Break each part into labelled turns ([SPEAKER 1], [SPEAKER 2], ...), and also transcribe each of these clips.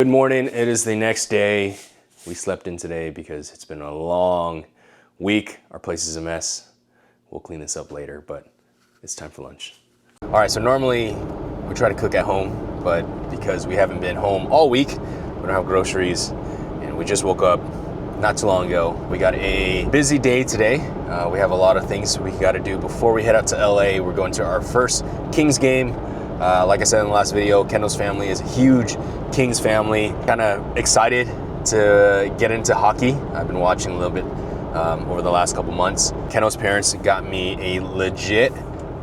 [SPEAKER 1] Good morning. It is the next day. We slept in today because it's been a long week. Our place is a mess. We'll clean this up later, but it's time for lunch. All right, so normally we try to cook at home, but because we haven't been home all week, we don't have groceries, and we just woke up not too long ago. We got a busy day today. We have a lot of things we got to do before we head out to LA. We're going to our first Kings game. Like I said in the last video, Kendall's family is a huge Kings family. Kind of excited to get into hockey. I've been watching a little bit over the last couple months. Kendall's parents got me a legit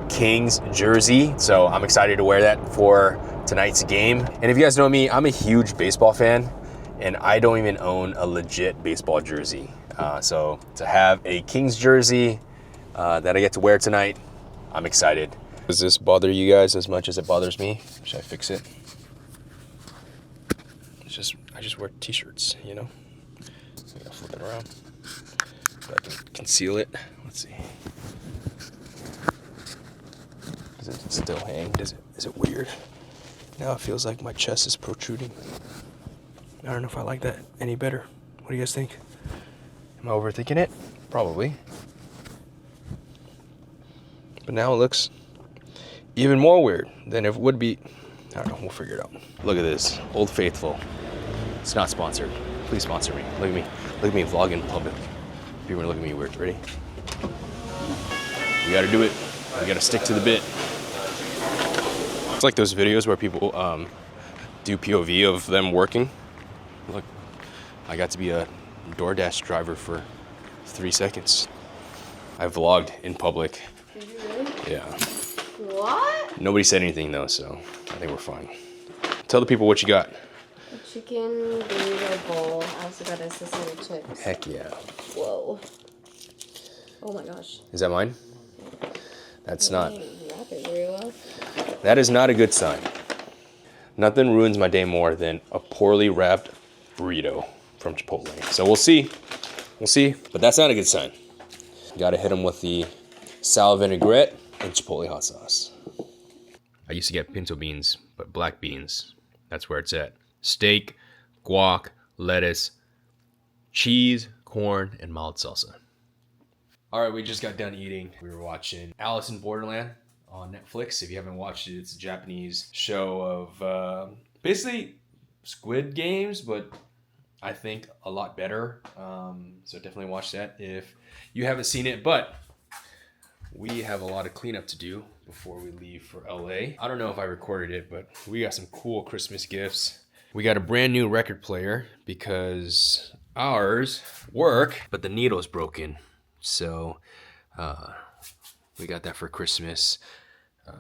[SPEAKER 1] Kings jersey, so I'm excited to wear that for tonight's game. And if you guys know me, I'm a huge baseball fan, and I don't even own a legit baseball jersey. So to have a Kings jersey that I get to wear tonight, I'm excited. Does this bother you guys as much as it bothers me? Should I fix it? I just wear t-shirts, you know? I gotta flip it around so I can conceal it. Let's see. Does it still hang? Is it weird? Now it feels like my chest is protruding. I don't know if I like that any better. What do you guys think? Am I overthinking it? Probably. But now it looks even more weird than it would be. I don't know, we'll figure it out. Look at this, Old Faithful. It's not sponsored. Please sponsor me. Look at me. Look at me vlogging in public. People are looking at me weird. Ready? We gotta do it. We gotta stick to the bit. It's like those videos where people do POV of them working. Look, I got to be a DoorDash driver for 3 seconds. I vlogged in public.
[SPEAKER 2] Did you really?
[SPEAKER 1] Yeah.
[SPEAKER 2] What?
[SPEAKER 1] Nobody said anything though, so I think we're fine. Tell the people what you got.
[SPEAKER 2] A chicken burrito bowl. I also got a sesame chips.
[SPEAKER 1] Heck yeah.
[SPEAKER 2] Whoa. Oh my gosh.
[SPEAKER 1] Is that mine? That's not.
[SPEAKER 2] Wrap it very well.
[SPEAKER 1] That is not a good sign. Nothing ruins my day more than a poorly wrapped burrito from Chipotle. So we'll see. We'll see. But that's not a good sign. Gotta hit them with the sal vinaigrette and Chipotle hot sauce. I used to get pinto beans, but black beans. That's where it's at. Steak, guac, lettuce, cheese, corn, and mild salsa. All right, we just got done eating. We were watching Alice in Borderland on Netflix. If you haven't watched it, it's a Japanese show of basically Squid Games, but I think a lot better. So definitely watch that if you haven't seen it. But we have a lot of cleanup to do before we leave for LA. I don't know if I recorded it, but we got some cool Christmas gifts. We got a brand new record player because ours work, but the needle's broken. So we got that for Christmas.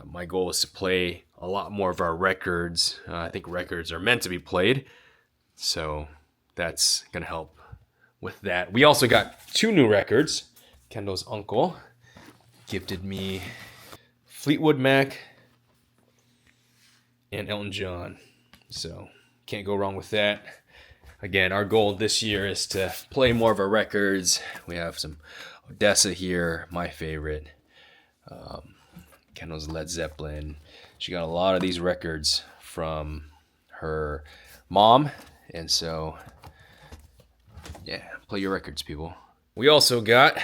[SPEAKER 1] My goal is to play a lot more of our records. I think records are meant to be played. So that's gonna help with that. We also got 2 new records. Kendall's uncle gifted me Fleetwood Mac and Elton John. So can't go wrong with that. Again, our goal this year is to play more of our records. We have some Odessa here, my favorite. Kendall's Led Zeppelin. She got a lot of these records from her mom. And so, yeah, play your records, people. We also got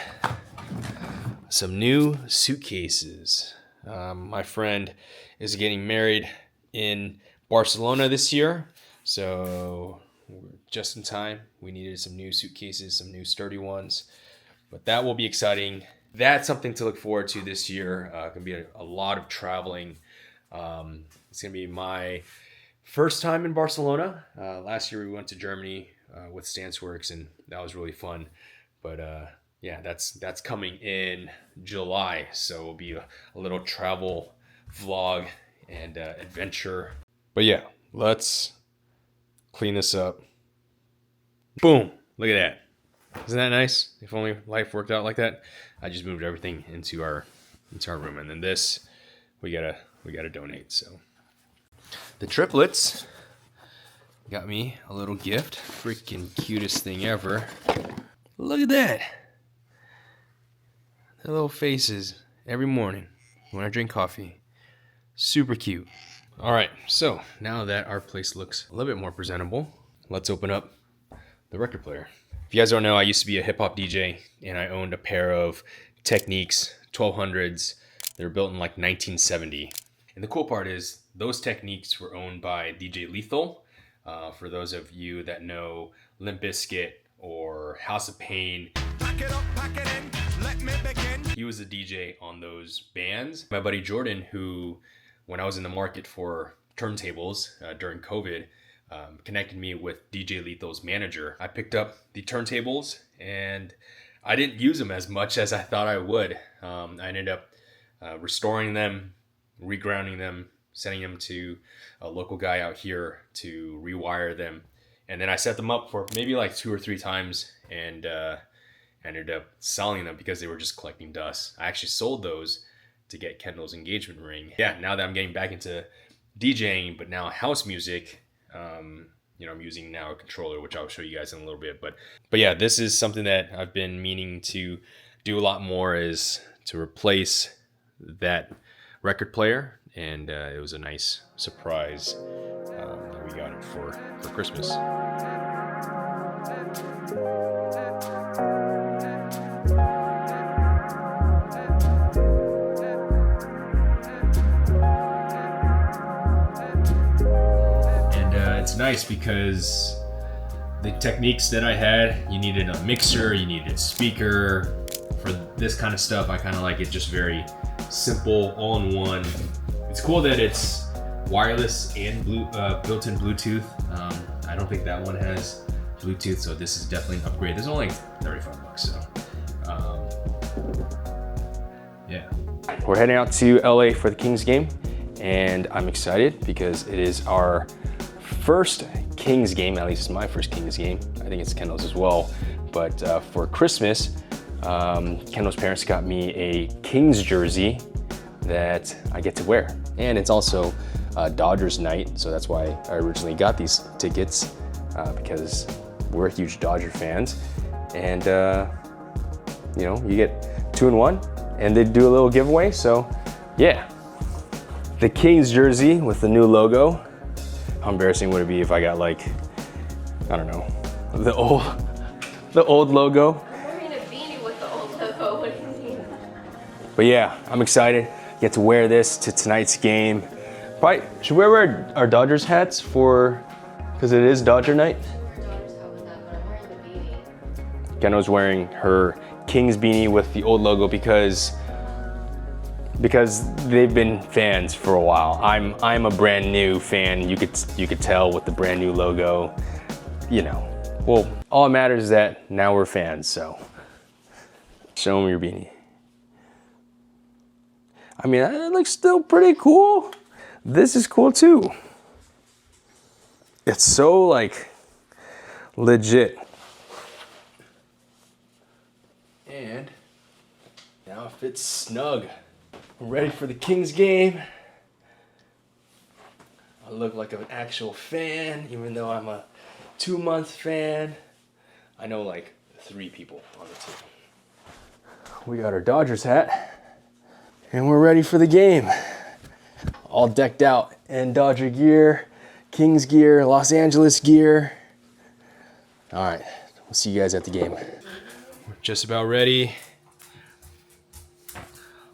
[SPEAKER 1] some new suitcases. My friend is getting married in Barcelona this year, so we're just in time. We needed some new suitcases, some new sturdy ones, but that will be exciting. That's something to look forward to this year. Gonna be a lot of traveling. It's gonna be my first time in Barcelona. Last year we went to Germany with Stanceworks, and that was really fun. But yeah, that's coming in July, so it'll be a little travel vlog and adventure. But yeah, let's clean this up. Boom! Look at that. Isn't that nice? If only life worked out like that. I just moved everything into our room, and then this we gotta donate. So the triplets got me a little gift. Freaking cutest thing ever. Look at that. Their little faces every morning when I drink coffee. Super cute. All right, so now that our place looks a little bit more presentable, let's open up the record player. If you guys don't know, I used to be a hip hop DJ, and I owned a pair of Techniques 1200s. They were built in like 1970. And the cool part is those Techniques were owned by DJ Lethal. For those of you that know Limp Bizkit or House of Pain, pack it in, let me begin. He was a DJ on those bands. My buddy Jordan, who, when I was in the market for turntables during COVID, connected me with DJ Lethal's manager. I picked up the turntables and I didn't use them as much as I thought I would. I ended up restoring them, regrounding them, sending them to a local guy out here to rewire them. And then I set them up for maybe like 2 or 3 times and ended up selling them because they were just collecting dust. I actually sold those to get Kendall's engagement ring. Yeah, now that I'm getting back into DJing, but now house music, I'm using now a controller, which I'll show you guys in a little bit. But yeah, this is something that I've been meaning to do a lot more, is to replace that record player. And it was a nice surprise that we got it for Christmas. It's nice because the Techniques that I had, you needed a mixer, you needed a speaker. For this kind of stuff, I kind of like it just very simple, all in one. It's cool that it's wireless and built-in Bluetooth. I don't think that one has Bluetooth, so this is definitely an upgrade. This is only $35, so yeah. We're heading out to LA for the Kings game, and I'm excited because it is our first Kings game, at least it's my first Kings game. I think it's Kendall's as well. But for Christmas, Kendall's parents got me a Kings jersey that I get to wear. And it's also Dodgers night, so that's why I originally got these tickets, because we're huge Dodger fans. And you get 2 in 1, and they do a little giveaway, so yeah. The Kings jersey with the new logo. How embarrassing would it be if I got, like, I don't know, the old logo?
[SPEAKER 2] I'm wearing a beanie with the old logo. What do you mean?
[SPEAKER 1] But yeah, I'm excited. Get to wear this to tonight's game. Probably, should we wear our Dodgers hats because it is Dodger night?
[SPEAKER 2] Dodgers hat with that, but I'm wearing the beanie.
[SPEAKER 1] Kendall's wearing her Kings beanie with the old logo because they've been fans for a while. I'm a brand new fan. You could tell with the brand new logo. Well, all that matters is that now we're fans. So show them your beanie. I mean, that looks still pretty cool. This is cool too. It's so like legit. And now it fits snug. I'm ready for the Kings game. I look like an actual fan, even though I'm a 2-month fan. I know like 3 people on the team. We got our Dodgers hat, and we're ready for the game. All decked out in Dodger gear, Kings gear, Los Angeles gear. All right, we'll see you guys at the game. We're just about ready.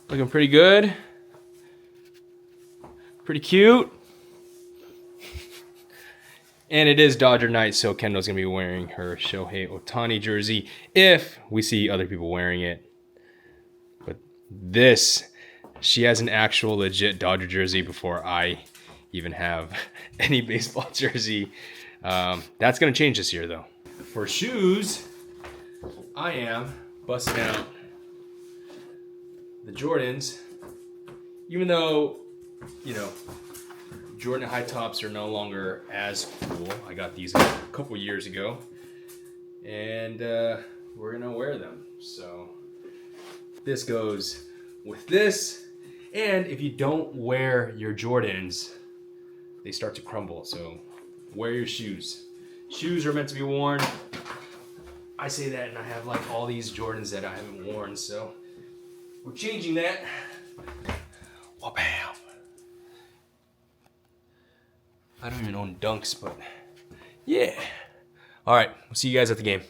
[SPEAKER 1] Looking pretty good. Pretty cute. And it is Dodger night, so Kendall's gonna be wearing her Shohei Ohtani jersey if we see other people wearing it. But she has an actual legit Dodger jersey before I even have any baseball jersey. That's gonna change this year though. For shoes, I am busting out the Jordans, even though, Jordan high tops are no longer as cool. I got these a couple years ago, and we're gonna wear them. So this goes with this, and if you don't wear your Jordans, they start to crumble. So wear your shoes. Shoes are meant to be worn. I say that, and I have like all these Jordans that I haven't worn, so we're changing that. Well, bam. I don't even own Dunks, but yeah. All right, we'll see you guys at the game.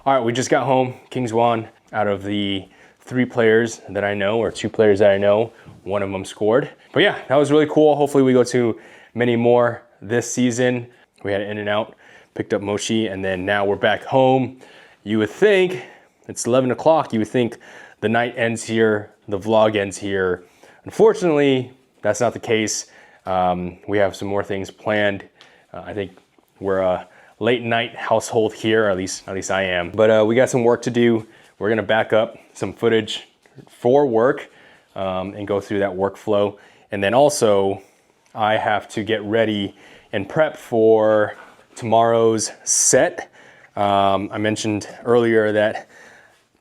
[SPEAKER 1] All right, we just got home. Kings won. Out of the 3 players that I know, or 2 players that I know, one of them scored. But yeah, that was really cool. Hopefully we go to many more this season. We had an In-N-Out, picked up mochi, and then now we're back home. You would think, it's 11 o'clock, you would think the night ends here, the vlog ends here. Unfortunately, that's not the case. We have some more things planned. I think we're a late night household here, at least I am. But we got some work to do. We're gonna back up some footage for work and go through that workflow. And then also, I have to get ready and prep for tomorrow's set. I mentioned earlier that,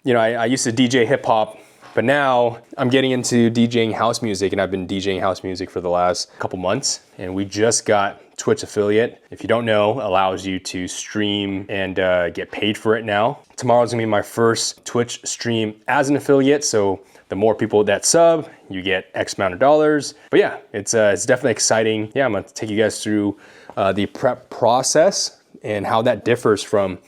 [SPEAKER 1] you know, I used to DJ hip hop, but now I'm getting into DJing house music, and I've been DJing house music for the last couple months, and we just got Twitch affiliate. If you don't know, allows you to stream and get paid for it now. Tomorrow's gonna be my first Twitch stream as an affiliate, so the more people that sub, you get X amount of dollars. But yeah, it's definitely exciting. Yeah, I'm gonna take you guys through the prep process and how that differs from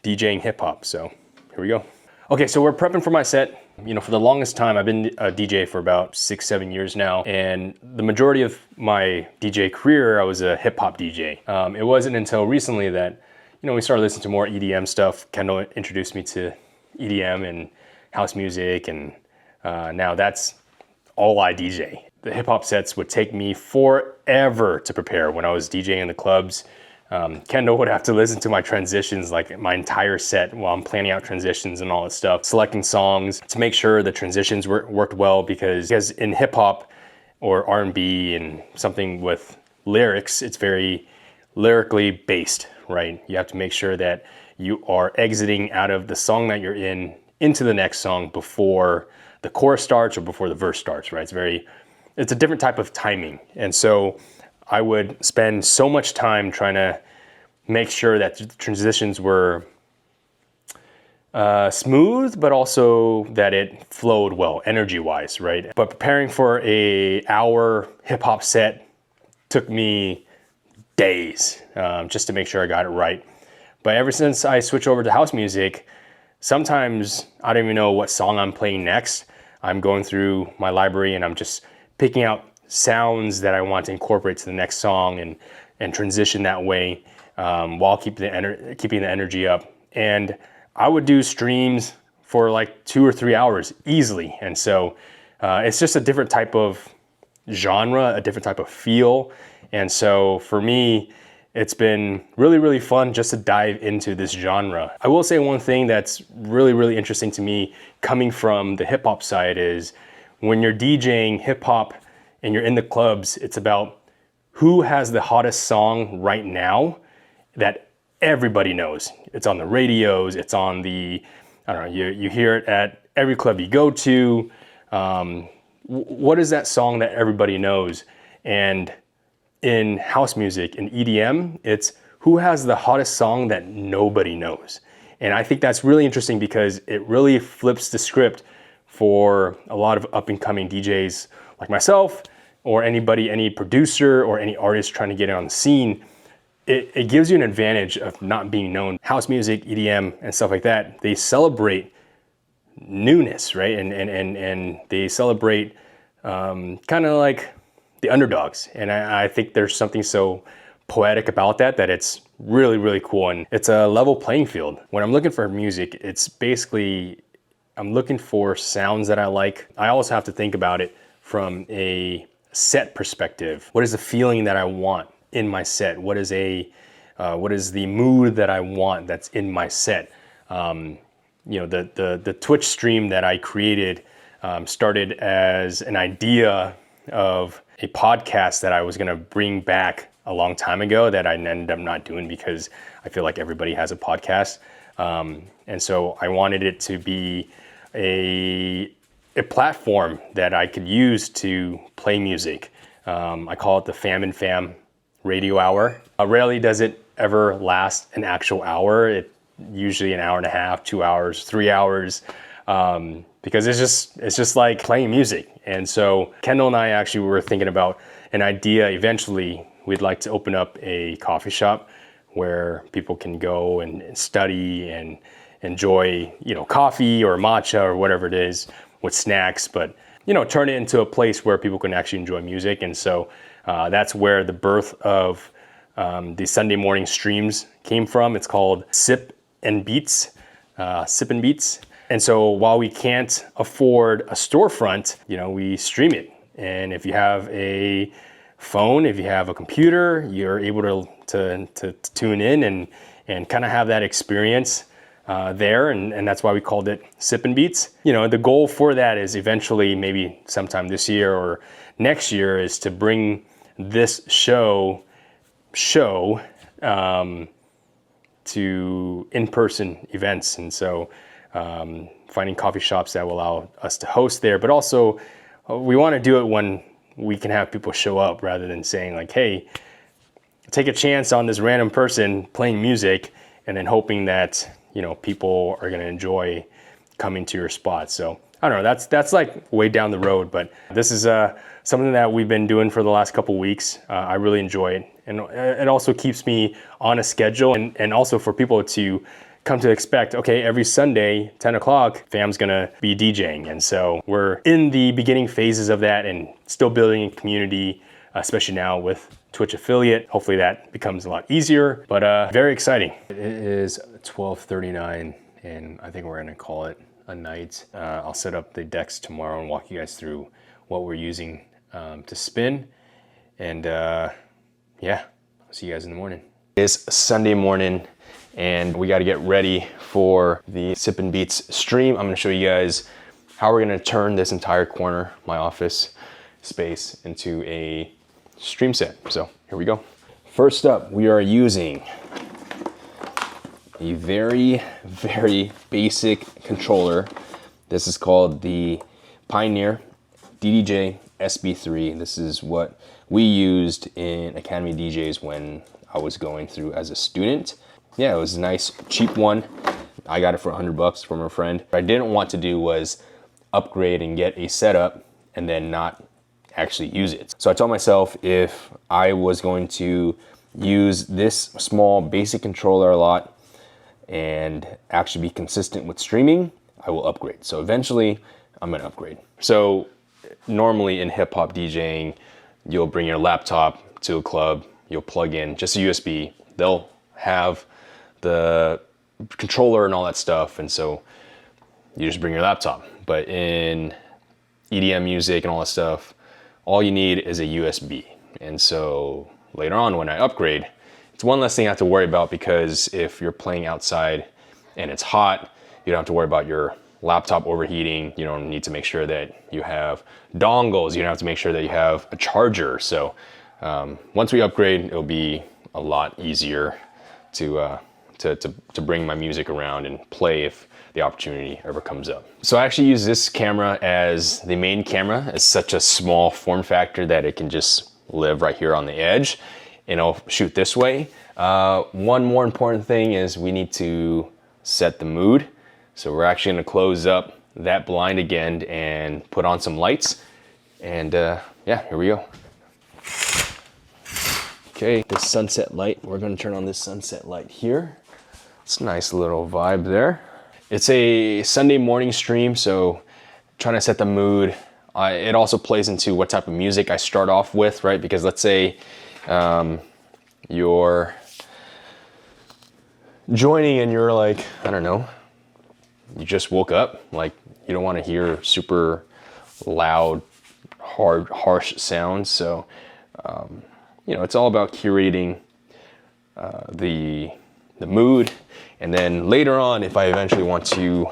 [SPEAKER 1] DJing hip hop. So here we go. Okay, so we're prepping for my set. You know, for the longest time, I've been a DJ for about 6, 7 years now. And the majority of my DJ career, I was a hip hop DJ. It wasn't until recently that, you know, we started listening to more EDM stuff. Kendall introduced me to EDM and house music, and now that's all I DJ. The hip hop sets would take me forever to prepare when I was DJing in the clubs. Kendall would have to listen to my transitions, like my entire set, while I'm planning out transitions and all that stuff, selecting songs to make sure the transitions worked well, because in hip hop or R&B and something with lyrics, it's very lyrically based, right? You have to make sure that you are exiting out of the song that you're in into the next song before the chorus starts or before the verse starts, right? It's a different type of timing. And so I would spend so much time trying to make sure that the transitions were smooth, but also that it flowed well, energy-wise, right? But preparing for an hour hip-hop set took me days just to make sure I got it right. But ever since I switched over to house music, sometimes I don't even know what song I'm playing next. I'm going through my library and I'm just picking out sounds that I want to incorporate to the next song and transition that way while keeping the energy up. And I would do streams for like 2 or 3 hours easily. And so it's just a different type of genre, a different type of feel. And so for me, it's been really, really fun just to dive into this genre. I will say one thing that's really, really interesting to me coming from the hip hop side is when you're DJing hip hop and you're in the clubs, it's about who has the hottest song right now that everybody knows. It's on the radios, it's on the, I don't know, you hear it at every club you go to. What is that song that everybody knows? And in house music, in EDM, it's who has the hottest song that nobody knows. And I think that's really interesting because it really flips the script for a lot of up and coming DJs like myself or anybody, any producer or any artist trying to get on the scene, it gives you an advantage of not being known. House music, EDM, and stuff like that, they celebrate newness, right? And they celebrate kind of like the underdogs. And I think there's something so poetic about that it's really, really cool. And it's a level playing field. When I'm looking for music, it's basically, I'm looking for sounds that I like. I also have to think about it from a set perspective. What is the feeling that I want in my set? What is the mood that I want that's in my set? The Twitch stream that I created started as an idea of a podcast that I was gonna bring back a long time ago that I ended up not doing because I feel like everybody has a podcast. And so I wanted it to be a platform that I could use to play music. I call it the Pham radio hour. Rarely does it ever last an actual hour. It usually an hour and a half, 2 hours, 3 hours, because it's just like playing music. And so Kendall and I actually were thinking about an idea. Eventually, we'd like to open up a coffee shop where people can go and study and enjoy, coffee or matcha or whatever it is with snacks, but turn it into a place where people can actually enjoy music. And so that's where the birth of the Sunday morning streams came from. It's called Sip and Beats. And so while we can't afford a storefront, we stream it. And if you have a phone, if you have a computer, you're able to tune in and kind of have that experience there, and that's why we called it Sip and Beats. The goal for that is eventually, maybe sometime this year or next year, is to bring this show to in-person events. And so finding coffee shops that will allow us to host there, but also we want to do it when we can have people show up, rather than saying like, hey, take a chance on this random person playing music and then hoping that people are going to enjoy coming to your spot. So I don't know, that's like way down the road, but this is something that we've been doing for the last couple weeks. I really enjoy it, and it also keeps me on a schedule, and also for people to come to expect, okay, every Sunday, 10 o'clock, Pham's gonna be DJing. And so we're in the beginning phases of that and still building a community, especially now with Twitch affiliate. Hopefully that becomes a lot easier, but very exciting. It is 12:39 and I think we're gonna call it a night. I'll set up the decks tomorrow and walk you guys through what we're using to spin. And yeah, I'll see you guys in the morning. It's Sunday morning and we got to get ready for the Sip and Beats stream. I'm going to show you guys how we're going to turn this entire corner, my office space, into a stream set. So here we go. First up, we are using a very, very basic controller. This is called the Pioneer DDJ SB3. This is what we used in Academy DJs when I was going through as a student. Yeah, it was a nice, cheap one. I got it for $100 from a friend. What I didn't want to do was upgrade and get a setup and then not actually use it. So I told myself if I was going to use this small basic controller a lot and actually be consistent with streaming, I will upgrade. So eventually I'm gonna upgrade. So normally in hip hop DJing, you'll bring your laptop to a club, you'll plug in just a USB. They'll have the controller and all that stuff, and so you just bring your laptop. But in EDM music and all that stuff, all you need is a USB. And so later on when I upgrade, it's one less thing I have to worry about, because if you're playing outside and it's hot, you don't have to worry about your laptop overheating. You don't need to make sure that you have dongles. You don't have to make sure that you have a charger. So once we upgrade, it'll be a lot easier to bring my music around and play if the opportunity ever comes up. So I actually use this camera as the main camera. It's such a small form factor that it can just live right here on the edge and I'll shoot this way. One more important thing is we need to set the mood. So we're actually gonna close up that blind again and put on some lights. And yeah, here we go. Okay, this sunset light, we're gonna turn on this sunset light here. It's a nice little vibe there. It's a Sunday morning stream, so trying to set the mood. It also plays into what type of music I start off with, right? Because let's say you're joining and you're like, I don't know, you just woke up, like you don't want to hear super loud, harsh sounds. So, you know, it's all about curating the mood. And then later on, if I eventually want to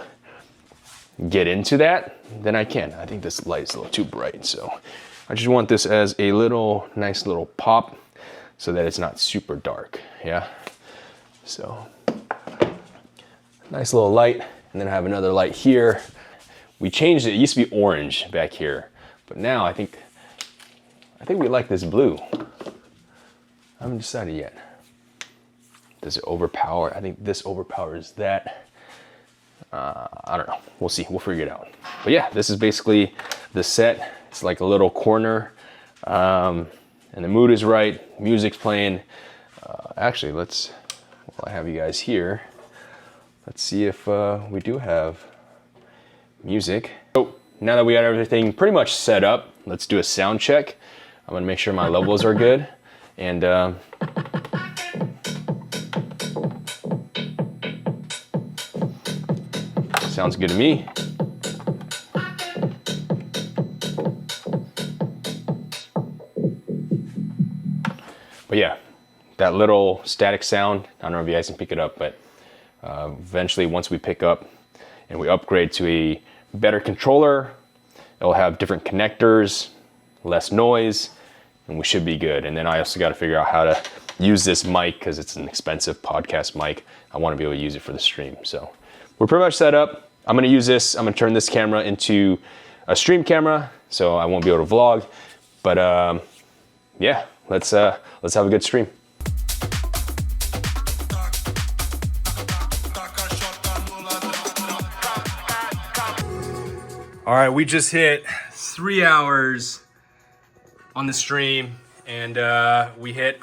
[SPEAKER 1] get into that, then I can. I think this light is a little too bright, so I just want this as a little nice little pop so that it's not super dark. Yeah, so nice little light. And then I have another light here. We changed it. It used to be orange back here, but now I think we like this blue. I haven't decided yet. Does it overpower? I think this overpowers that. I don't know. We'll see. We'll figure it out. But yeah, this is basically the set. It's like a little corner, and the mood is right. Music's playing. Actually, while I have you guys here, let's see if we do have music. So now that we got everything pretty much set up, let's do a sound check. I'm gonna make sure my levels are good, and sounds good to me. But yeah, that little static sound, I don't know if you guys can pick it up, but eventually once we pick up and we upgrade to a better controller, it'll have different connectors, less noise, and we should be good. And then I also got to figure out how to use this mic because it's an expensive podcast mic. I want to be able to use it for the stream. So we're pretty much set up. I'm gonna use this. I'm gonna turn this camera into a stream camera, so I won't be able to vlog. But yeah, let's have a good stream. All right, we just hit 3 hours on the stream, and we hit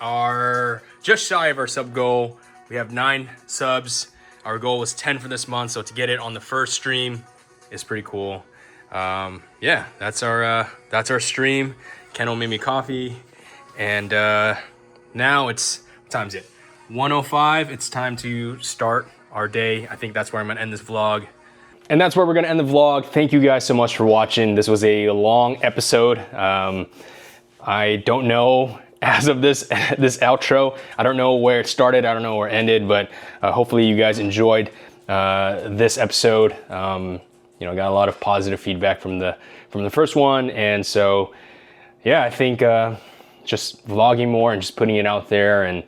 [SPEAKER 1] just shy of our sub goal. We have 9 subs. Our goal was 10 for this month, so to get it on the first stream is pretty cool. Yeah, that's our stream. Kendall made me coffee, and now what time is it? 1:05. It's time to start our day. I think that's where I'm gonna end this vlog. And that's where we're gonna end the vlog. Thank you guys so much for watching. This was a long episode. I don't know, as of this outro, I don't know where it started, I don't know where it ended, but hopefully you guys enjoyed this episode. You know, got a lot of positive feedback from the first one, and so yeah, I think just vlogging more and just putting it out there and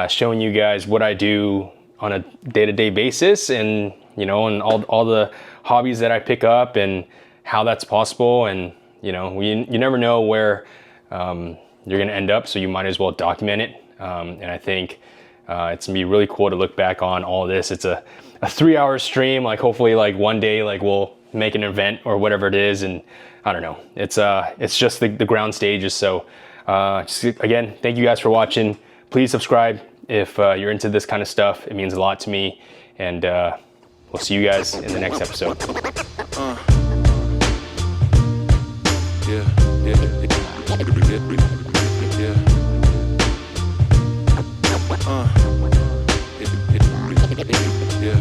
[SPEAKER 1] showing you guys what I do on a day-to-day basis, and you know, and all the hobbies that I pick up and how that's possible. And you know, you never know where you're gonna end up, so you might as well document it. And I think it's gonna be really cool to look back on all of this. It's a 3-hour stream. Like hopefully, like one day, like we'll make an event or whatever it is. And I don't know. It's just the ground stages. So just, again, thank you guys for watching. Please subscribe if you're into this kind of stuff. It means a lot to me. And we'll see you guys in the next episode.